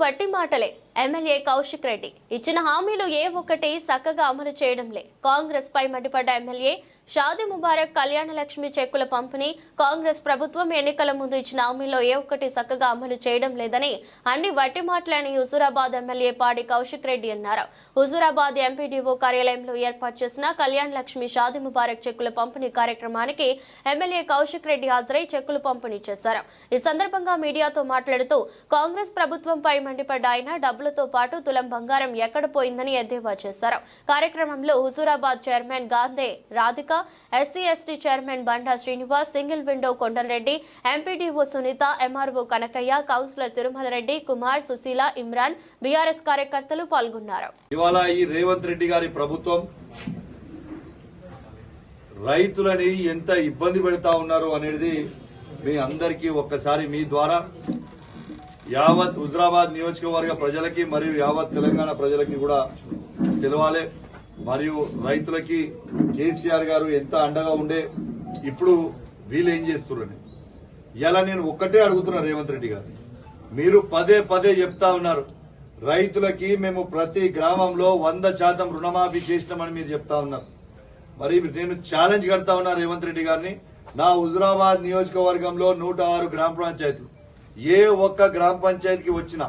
వట్టి మాటలే. ఎమ్మెల్యే కౌశిక్ రెడ్డి ఇచ్చిన హామీలు ఏ ఒక్కటి చక్కగా అమలు చేయడంలే. కాంగ్రెస్ పై మండిపడ్డ ఎమ్మెల్యే షాదీ ముబారక్ కళ్యాణ లక్ష్మి చెక్కుల పంపిణీ కాంగ్రెస్ ప్రభుత్వం ఎన్నికల ముందు ఇచ్చిన హామీలో ఏ ఒక్కటి చక్కగా అమలు చేయడం లేదని అన్ని వట్టి మాటలని హుజూరాబాద్ ఎమ్మెల్యే పాడి కౌశిక్ రెడ్డి అన్నారు. హుజూరాబాద్ ఎంపీడీఓ కార్యాలయంలో ఏర్పాటు చేసిన కళ్యాణ లక్ష్మి షాదీ ముబారక్ చెక్కుల పంపిణీ కార్యక్రమానికి ఎమ్మెల్యే కౌశిక్ రెడ్డి హాజరై చెక్కులు పంపిణీ చేశారు. ఈ సందర్భంగా మీడియాతో మాట్లాడుతూ కాంగ్రెస్ ప్రభుత్వంపై మండిపడ్డ ఆయన డబ్బులతో పాటు తులం బంగారం ఎక్కడ పోయిందని ఎద్దేవా చేశారు. కార్యక్రమంలో Huzurabad chairman Gandhe Radhika, SC ST chairman Banda Srinivas, single window Kondala Reddy, MPDO Sunitha, MRO Kanakaiah, councillor Tirumala Reddy, Kumar, Sushila, Imran, BRS కార్యకర్తలు పాల్గొన్నారు. ఇవాళ ఈ రేవంత్ రెడ్డి గారి ప్రభుత్వం రైతులని ఎంత ఇబ్బంది పెడతా ఉన్నారు అనేది మీ అందరికీ ఒక్కసారి మీ ద్వారా యావత్ హుజూరాబాద్ నియోజకవర్గ ప్రజలకి మరియు యావత్ తెలంగాణ ప్రజలకి కూడా తెలవాలి. మరియు రైతులకి కేసీఆర్ గారు ఎంత అండగా ఉండే ఇప్పుడు వీళ్ళు ఏం చేస్తున్నారని ఇలా నేను ఒక్కటే అడుగుతున్నా రేవంత్ రెడ్డి గారు, మీరు పదే పదే చెప్తా ఉన్నారు రైతులకి మేము ప్రతి గ్రామంలో 100% రుణమాఫీ చేసినామని మీరు చెప్తా ఉన్నారు. మరి నేను ఛాలెంజ్ కడతా ఉన్నా రేవంత్ రెడ్డి గారిని, నా హుజూరాబాద్ నియోజకవర్గంలో 106 గ్రామ పంచాయతీలు ఏ ఒక్క గ్రామ పంచాయతీకి వచ్చినా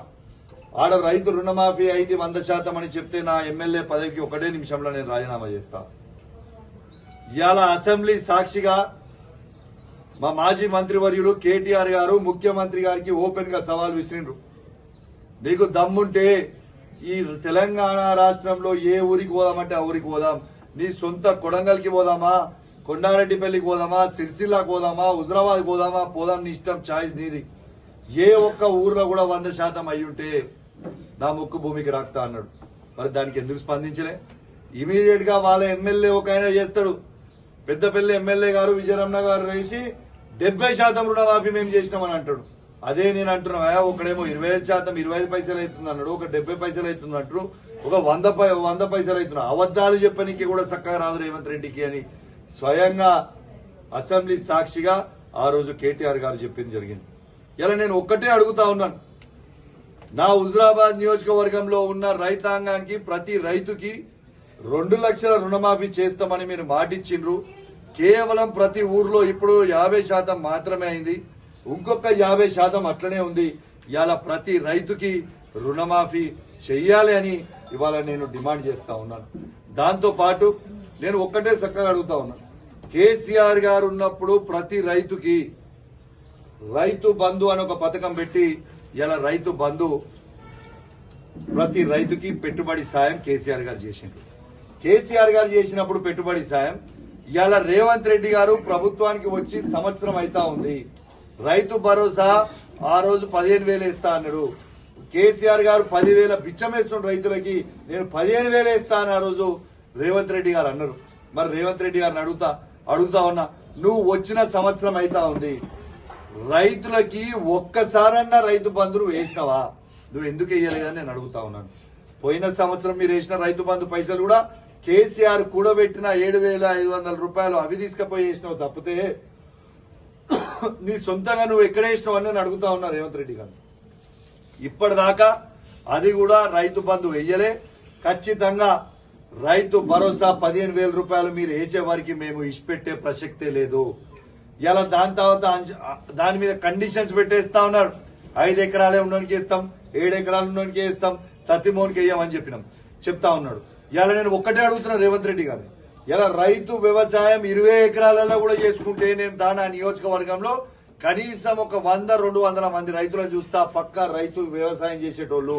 ఆడ రైతు రుణమాఫీ అయింది 100% అని చెప్తే నా ఎమ్మెల్యే పదవికి ఒకటే నిమిషంలో నేను రాజీనామా చేస్తా. ఇవాళ అసెంబ్లీ సాక్షిగా మా మాజీ మంత్రివర్యులు కేటీఆర్ గారు ముఖ్యమంత్రి గారికి ఓపెన్ గా సవాల్ విసిరిండ్రు. మీకు దమ్ముంటే ఈ తెలంగాణ రాష్ట్రంలో ఏ ఊరికి పోదామంటే ఆ ఊరికి పోదాం, నీ సొంత కొడంగల్కి పోదామా, కొండారెడ్డిపల్లికి పోదామా, సిరిసిల్లాకి పోదామా, హుజూరాబాద్ పోదామా, పోదాం, నీ ఇష్టం, ఛాయిస్ నీది. ఏ ఒక్క ఊర్లో కూడా 100% అయి ఉంటే నా ముక్కు భూమికి రాక్తా అన్నాడు. మరి దానికి ఎందుకు స్పందించలే? ఇమీడియట్ గా వాళ్ళ ఎమ్మెల్యే ఒక ఆయన చేస్తాడు, పెద్దపల్లి ఎమ్మెల్యే గారు విజయరమణ గారు వేసి 70% రుణమాఫీ మేము చేసినామని అంటాడు. అదే నేను అంటున్నా, ఒకడేమో 25% 25 పైసలు అవుతుంది అన్నాడు, ఒక 70 పైసలు అవుతుంది అంటారు, ఒక 100 పైసలు అవుతున్నాడు. అబద్దాలు చెప్పనీకి కూడా చక్కగా రాదు రేవంత్ రెడ్డికి అని స్వయంగా అసెంబ్లీ సాక్షిగా ఆ రోజు కేటీఆర్ గారు చెప్పింది జరిగింది. ఇలా నేను ఒక్కటే అడుగుతా ఉన్నాను, నా హుజూరాబాద్ నియోజకవర్గంలో ఉన్న రైతాంగానికి ప్రతి రైతుకి 2 లక్షల రుణమాఫీ చేస్తామని మీరు మాటిచ్చిండ్రు. కేవలం ప్రతి ఊర్లో ఇప్పుడు 50% మాత్రమే అయింది, ఇంకొక 50% అట్లనే ఉంది. ఇవాళ ప్రతి రైతుకి రుణమాఫీ చెయ్యాలి అని ఇవాళ నేను డిమాండ్ చేస్తా ఉన్నాను. దాంతో పాటు నేను ఒక్కటే చక్కగా అడుగుతా ఉన్నాను, కేసీఆర్ గారు ఉన్నప్పుడు ప్రతి రైతుకి రైతు బంధు అని ఒక పథకం పెట్టి ఇలా రైతు బంధు ప్రతి రైతుకి పెట్టుబడి సాయం కేసీఆర్ గారు చేసిండ్రు. కేసీఆర్ గారు చేసినప్పుడు పెట్టుబడి సాయం ఇలా రేవంత్ రెడ్డి గారు ప్రభుత్వానికి వచ్చి సంవత్సరం అయితా ఉంది. రైతు భరోసా ఆ రోజు 15,000 వేస్తా అన్నాడు. కేసీఆర్ గారు 10,000 బిచ్చమేస్తున్న రైతులకి నేను 15,000 వేస్తా అని ఆ రోజు రేవంత్ రెడ్డి గారు అన్నారు. మరి రేవంత్ రెడ్డి గారిని అడుగుతా ఉన్నా, నువ్వు వచ్చిన సంవత్సరం అయితా ఉంది, రైతులకి ఒక్కసారన్నా రైతు బంధును వేసినావా? నువ్వు ఎందుకు వేయలేదని నేను అడుగుతా ఉన్నాను. పోయిన సంవత్సరం మీరు వేసిన రైతు బంధు పైసలు కూడా కేసీఆర్ కూడబెట్టిన 7,500 రూపాయలు అవి తీసుకుపోయి వేసినావు తప్పితే నీ సొంతంగా నువ్వు ఎక్కడ వేసినావు అని నేను అడుగుతా ఉన్నా రేవంత్ రెడ్డి గారు. ఇప్పటిదాకా అది కూడా రైతు బంధు వెయ్యలే. ఖచ్చితంగా రైతు భరోసా 15,000 రూపాయలు మీరు వేసే వారికి మేము ఇచ్చిపెట్టే ప్రసక్తే లేదు. ఇలా దాని తర్వాత దాని మీద కండిషన్స్ పెట్టేస్తా ఉన్నారు. 5 ఎకరాలే ఉన్నోనికి ఇస్తాం, 7 ఎకరాలు ఉన్నోనికి ఇస్తాం, 30 వేయమని చెప్తా ఉన్నాడు. ఇలా నేను ఒక్కటే అడుగుతున్నా రేవంత్ రెడ్డి గారు, ఇలా రైతు వ్యవసాయం 20 ఎకరాలలో కూడా చేసుకుంటే నేను దాని నియోజకవర్గంలో కనీసం ఒక 100-200 మంది రైతులను చూస్తా, పక్కా రైతు వ్యవసాయం చేసేటోళ్ళు.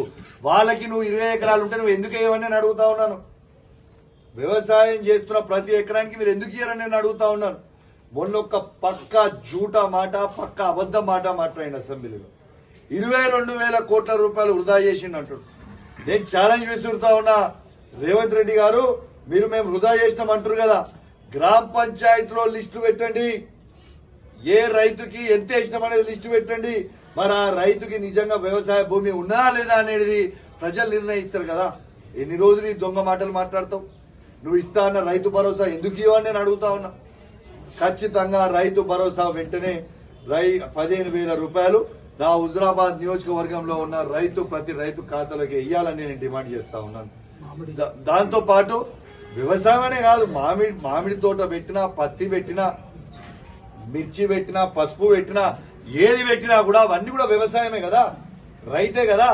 వాళ్ళకి నువ్వు 20 ఎకరాలు ఉంటే నువ్వు ఎందుకు వేయవని నేను అడుగుతా ఉన్నాను. వ్యవసాయం చేస్తున్న ప్రతి ఎకరానికి మీరు ఎందుకు ఇయ్యారని నేను అడుగుతా ఉన్నాను. మొన్న ఒక పక్కా జూటా మాట, పక్కా అబద్ధం మాట మాట్లాడిన అసెంబ్లీలో 22,000 కోట్ల రూపాయలు వృధా చేసిండు అంటాడు. నేను ఛాలెంజ్ విసురుతా ఉన్నా, రేవంత్ రెడ్డి గారు మీరు మేము వృధా చేసినాం అంటారు కదా, గ్రామ పంచాయతీలో లిస్టు పెట్టండి, ఏ రైతుకి ఎంత వేసినాం అనేది లిస్టు పెట్టండి. మరి ఆ రైతుకి నిజంగా వ్యవసాయ భూమి ఉన్నా లేదా అనేది ప్రజలు నిర్ణయిస్తారు కదా. ఎన్ని రోజులు ఈ దొంగ మాటలు మాట్లాడతావు? నువ్వు ఇస్తా అన్న రైతు భరోసా ఎందుకు ఇవ్వని నేను అడుగుతా ఉన్నా. ఖచ్చితంగా రైతు భరోసా వెంటనే 15,000 రూపాయలు నా హుజరాబాద్ నియోజకవర్గంలో ఉన్న ప్రతి రైతు ఖాతాలోకి వెయ్యాలని నేను డిమాండ్ చేస్తా ఉన్నాను. దాంతో పాటు వ్యవసాయమే కాదు, మామిడి తోట పెట్టినా, పత్తి పెట్టినా, మిర్చి పెట్టినా, పసుపు పెట్టినా, ఏది పెట్టినా కూడా అవన్నీ కూడా వ్యవసాయమే కదా, రైతే కదా.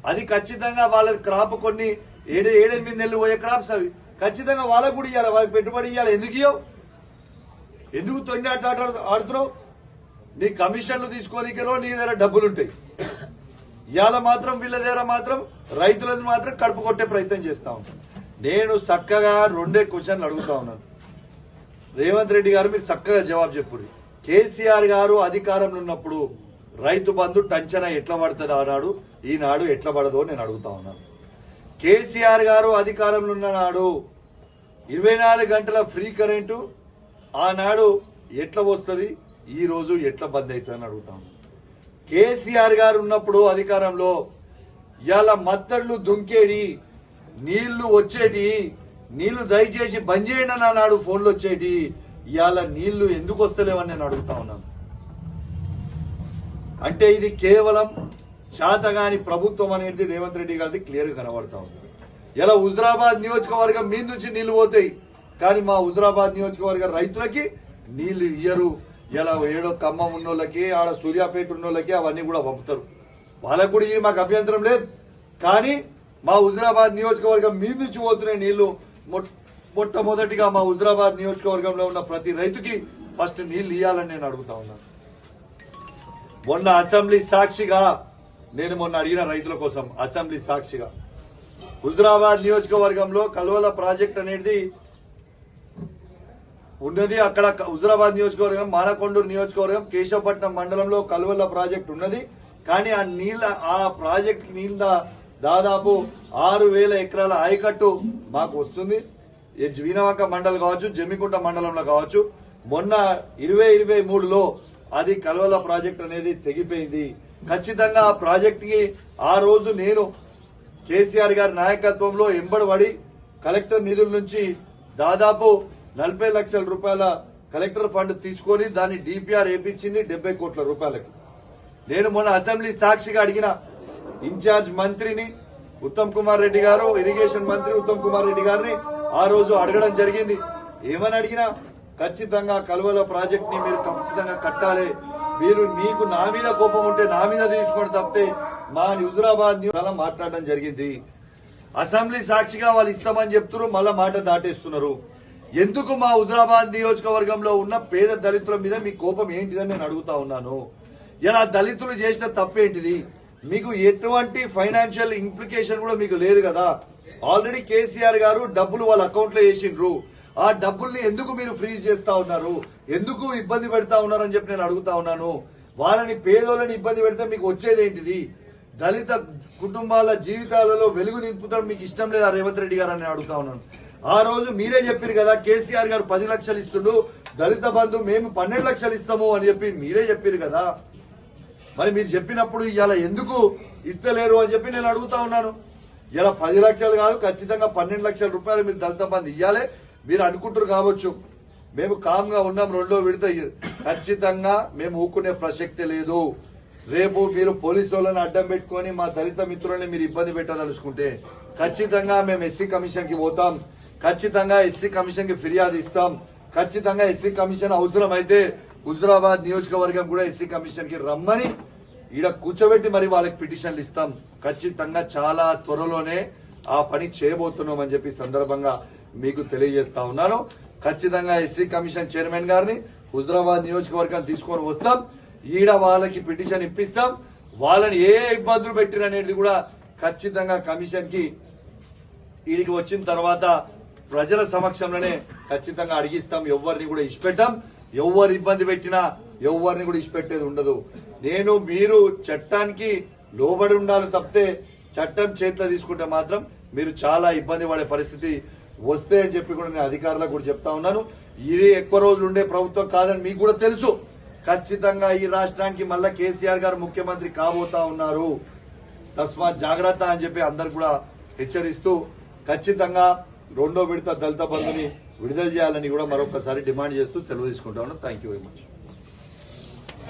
అది ఖచ్చితంగా వాళ్ళ క్రాప్ కొన్ని 7-8 నెలలు పోయే క్రాప్స్ అవి ఖచ్చితంగా వాళ్ళకు కూడా ఇవ్వాలి, వాళ్ళకి పెట్టుబడి ఇవ్వాలి. ఎందుకు తొండి ఆడుతున్నావు? నీ కమిషన్లు తీసుకోనికలో నీ దగ్గర డబ్బులుంటాయి. ఇవాళ మాత్రం వీళ్ళ దగ్గర మాత్రం రైతులది మాత్రం కడుపు కొట్టే ప్రయత్నం చేస్తా ఉంటాను. నేను చక్కగా 2 క్వశ్చన్లు అడుగుతా ఉన్నాను. రేవంత్ రెడ్డి గారు మీరు చక్కగా జవాబు చెప్పుర్రి. కేసీఆర్ గారు అధికారంలో ఉన్నప్పుడు రైతు బంధు టంచన ఎట్లా పడుతుంది అన్నాడు, ఈనాడు ఎట్లా పడదో నేను అడుగుతా ఉన్నాను. కేసీఆర్ గారు అధికారంలో ఉన్న నాడు 24 గంటల ఫ్రీ కరెంటు ఆనాడు ఎట్లా వస్తుంది, ఈ రోజు ఎట్లా బంద్ అవుతుందని అడుగుతాను. కేసీఆర్ గారు ఉన్నప్పుడు అధికారంలో ఇవాళ మత్తళ్ళు దుంకేడి, నీళ్లు వచ్చేటి, నీళ్లు దయచేసి బంద్ చేయండి అని అన్నాడు, ఫోన్లు వచ్చేటి. ఇవాళ నీళ్లు ఎందుకు వస్తలేవని నేను అడుగుతా ఉన్నాను. అంటే ఇది కేవలం శాతగాని ప్రభుత్వం అనేది రేవంత్ రెడ్డి గారిది క్లియర్ గా కనబడతా ఉంది. ఇలా హుజరాబాద్ నియోజకవర్గం మీద నుంచి నీళ్లు పోతాయి, కానీ మా హుజరాబాద్ నియోజకవర్గ రైతులకి నీళ్లు ఇయ్యరు. ఇలా ఏడో ఖమ్మం ఉన్నోళ్ళకి, ఆడ సూర్యాపేట ఉన్నోళ్ళకి అవన్నీ కూడా పంపుతారు. వాళ్ళకు కూడా మాకు అభ్యంతరం లేదు, కానీ మా హుజరాబాద్ నియోజకవర్గం మీద నుంచి పోతున్నాయి నీళ్లు. మొట్టమొదటిగా మా హుజరాబాద్ నియోజకవర్గంలో ఉన్న ప్రతి రైతుకి ఫస్ట్ నీళ్లు ఇయ్యాలని నేను అడుగుతా ఉన్నాను. మొన్న అసెంబ్లీ సాక్షిగా నేను అడిగిన రైతుల కోసం అసెంబ్లీ సాక్షిగా హుజరాబాద్ నియోజకవర్గంలో కల్వల ప్రాజెక్ట్ అనేది ఉన్నది. అక్కడ హుజరాబాద్ నియోజకవర్గం, మానకొండూరు నియోజకవర్గం, కేశవపట్నం మండలంలో కల్వల ప్రాజెక్ట్ ఉన్నది. కానీ ఆ ప్రాజెక్ట్ నీళ్ళ దాదాపు 6,000 ఎకరాల ఆయకట్టు మాకు వస్తుంది. వీనవంక మండలం కావచ్చు, జమ్మికుంట మండలంలో కావచ్చు. మొన్న 2023లో అది కల్వల ప్రాజెక్ట్ అనేది తెగిపోయింది. ఖచ్చితంగా ఆ ప్రాజెక్ట్ కి ఆ రోజు నేను కేసీఆర్ గారి నాయకత్వంలో ఎంబడబడి కలెక్టర్ నిధుల నుంచి దాదాపు 40 లక్షల రూపాయల కలెక్టర్ ఫండ్ తీసుకొని దాన్ని డిపిఆర్ వేయించింది 70 కోట్ల రూపాయలకి. నేను మొన్న అసెంబ్లీ సాక్షిగా అడిగిన ఇన్ఛార్జ్ మంత్రిని ఉత్తమ్ కుమార్ రెడ్డి గారు, ఇరిగేషన్ మంత్రి ఉత్తమ్ కుమార్ రెడ్డి గారిని ఆ రోజు అడగడం జరిగింది. ఏమని అడిగినా ఖచ్చితంగా కల్వల ప్రాజెక్ట్ ని మీరు ఖచ్చితంగా కట్టాలి, మీకు నా మీద కోపం ఉంటే నా మీద తీసుకోండి తప్పితే మా హుజరాబాద్ అలా మాట్లాడడం జరిగింది. అసెంబ్లీ సాక్షిగా వాళ్ళు ఇస్తామని చెప్తున్నారు, మళ్ళా మాట దాటేస్తున్నారు. ఎందుకు మా హుజరాబాద్ నియోజకవర్గంలో ఉన్న పేద దళితుల మీద మీ కోపం ఏంటిదని నేను అడుగుతా ఉన్నాను. ఇలా దళితులు చేసిన తప్పేంటిది? మీకు ఎటువంటి ఫైనాన్షియల్ ఇంప్లికేషన్ కూడా మీకు లేదు కదా. ఆల్రెడీ కేసీఆర్ గారు డబ్బులు వాళ్ళ అకౌంట్ లో వేసిండ్రు. ఆ డబ్బుల్ని ఎందుకు మీరు ఫ్రీజ్ చేస్తా ఉన్నారు, ఎందుకు ఇబ్బంది పెడతా ఉన్నారు అని చెప్పి నేను అడుగుతా ఉన్నాను. వాళ్ళని పేదోళ్ళని ఇబ్బంది పెడితే మీకు వచ్చేదేంటిది? దళిత కుటుంబాల జీవితాలలో వెలుగు నింపుతాడు మీకు ఇష్టం లేదా రేవంత్ రెడ్డి గారు అని అడుగుతా ఉన్నాను. ఆ రోజు మీరే చెప్పారు కదా, కేసీఆర్ గారు 10 లక్షలు ఇస్తుండ్రు, దళిత బంధు మేము 12 లక్షలు ఇస్తాము అని చెప్పి మీరే చెప్పారు కదా. మరి మీరు చెప్పినప్పుడు ఇవాళ ఎందుకు ఇస్తలేరు అని చెప్పి నేను అడుగుతా ఉన్నాను. ఇలా 10 లక్షలు కాదు, ఖచ్చితంగా 12 లక్షల రూపాయలు మీరు దళిత బంధు ఇవ్వాలి. మీరు అనుకుంటారు కావచ్చు, మేము కామ్గా ఉన్నాం, 2వ విడత ఖచ్చితంగా మేము ఊక్కునే ప్రసక్తే లేదు. రేపు మీరు పోలీసు వాళ్ళని అడ్డం పెట్టుకొని మా దళిత మిత్రులని మీరు ఇబ్బంది పెట్టదలుచుకుంటే ఖచ్చితంగా మేము ఎస్సీ కమిషన్ కి పోతాం, ఖచ్చితంగా ఎస్సీ కమిషన్ కి ఫిర్యాదు ఇస్తాం, ఖచ్చితంగా ఎస్సీ కమిషన్ అవసరమైతే హుజరాబాద్ నియోజకవర్గం కూడా ఎస్సీ కమిషన్ కి రమ్మని ఈడ కూర్చోబెట్టి మరి వాళ్ళకి పిటిషన్లు ఇస్తాం. ఖచ్చితంగా చాలా త్వరలోనే ఆ పని చేయబోతున్నాం అని చెప్పి సందర్భంగా మీకు తెలియజేస్తా ఉన్నాను. ఖచ్చితంగా ఎస్సీ కమిషన్ చైర్మన్ గారిని హుజరాబాద్ నియోజకవర్గం తీసుకొని వస్తాం, ఈడ వాళ్ళకి పిటిషన్ ఇప్పిస్తాం. వాళ్ళని ఏ ఇబ్బందులు పెట్టిననేది కూడా ఖచ్చితంగా కమిషన్ కి ఈడికి వచ్చిన తర్వాత ప్రజల సమక్షంలోనే ఖచ్చితంగా అడిగిస్తాం. ఎవరిని కూడా ఇచ్చిపెట్టాం, ఎవరు ఇబ్బంది పెట్టినా ఎవరిని కూడా ఇచ్చిపెట్టేది ఉండదు. మీరు చట్టానికి లోబడి ఉండాలి తప్పితే చట్టం చేతిలో తీసుకుంటే మాత్రం మీరు చాలా ఇబ్బంది పడే పరిస్థితి వస్తే అని చెప్పి కూడా నేను అధికారులకు కూడా చెప్తా ఉన్నాను. ఇది ఎక్కువ రోజులు ఉండే ప్రభుత్వం కాదని మీకు కూడా తెలుసు. ఖచ్చితంగా ఈ రాష్ట్రానికి మళ్ళా కేసీఆర్ గారు ముఖ్యమంత్రి కాబోతా ఉన్నారు, తస్మాత్ జాగ్రత్త అని చెప్పి అందరు కూడా హెచ్చరిస్తూ ఖచ్చితంగా 2వ విడత దళిత బంధుని విడుదల చేయాలని కూడా మరొకసారి డిమాండ్ చేస్తూ సెలవు తీసుకుంటా ఉన్నాను. Thank you very much.